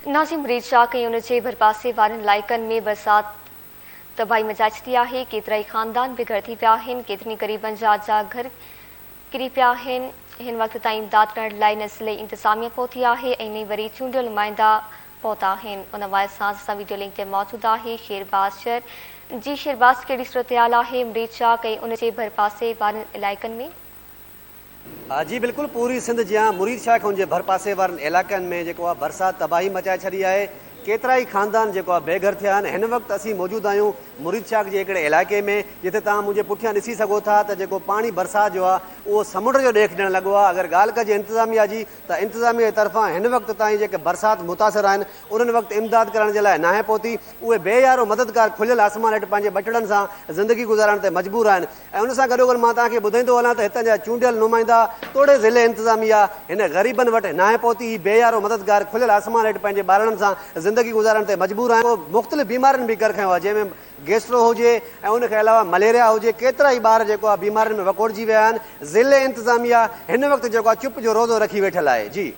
नाज़िम मरीज शाह कई उनजे भरपासे वारनि इलाइक़नि में बरसात तबाही मचाए छॾी आहे। केतिरा ई ख़ानदान बिगड़ थी पिया आहिनि। केतिरनि ग़रीबनि जा घर किरी पिया आहिनि। हिन वक़्त ताईं इमदाद करण लाइ न ज़िले इंतिज़ामिया पहुती आहे ऐं न वरी चूंडियल नुमाइंदा पहुता आहिनि। उन हवाले सां असां वीडियो लिंक ते मौजूदु आहे शेरबाज़ शहर जी। शेरबाज़, कहिड़ी सूरत आहे मरीज शाह कई उनजे भरपासे वारनि इलाइक़नि में? जी बिल्कुल, पूरी सिंध जहाँ मुरीद शाह खे भरपासे वारनि इलाइक़नि में जेको आहे बरसात तबाही मचाए छॾी आहे। केतिरा ई ख़ानदान जेको आहे बेघर थिया आहिनि। हिन वक़्तु असीं मौजूदु आहियूं मुरीद शाह जे हिकिड़े इलाइक़े में, जिथे तव्हां मुंहिंजे पुठियां ॾिसी सघो था त जेको पाणी बरसाति जो आहे उहो समुंड जो ॾेख ॾियणु लॻो आहे। अगरि ॻाल्हि कजे इंतिज़ामिया जी त इंतिज़ामिया जे तरफ़ां हिन वक़्तु ताईं जेके बरसाति मुतासिर आहिनि उन्हनि वक़्तु इमदाद करण जे लाइ नाहे पहुती। उहे बेयारो मददगार खुलियल आसमान हेठि पंहिंजे ॿचिड़नि सां ज़िंदगी गुज़ारण ते मजबूर आहिनि। ऐं उन सां गॾोगॾु मां तव्हांखे ॿुधाईंदो हलां त हितां जा चूंडियल नुमाइंदा तोड़े ज़िले इंतिज़ामिया हिन ग़रीबनि वटि नाहे पहुती। ही बेयारो मददगार खुलियल आसमान हेठि पंहिंजे ॿारनि सां ज़िंदगी गुज़ारण ते मजबूर आहिनि। मुख़्तलिफ़ बीमारियुनि बि कर खयो आहे, जंहिंमें गैस्ट्रो हुजे ऐं उनखे अलावा मलेरिया हुजे। केतिरा ई ॿार जेको आहे बीमारियुनि में वकोड़जी विया आहिनि। ज़िले इंतिज़ामिया हिन वक़्तु जेको आहे चुप जो रोज़ो रखी वेठल आहे। जी।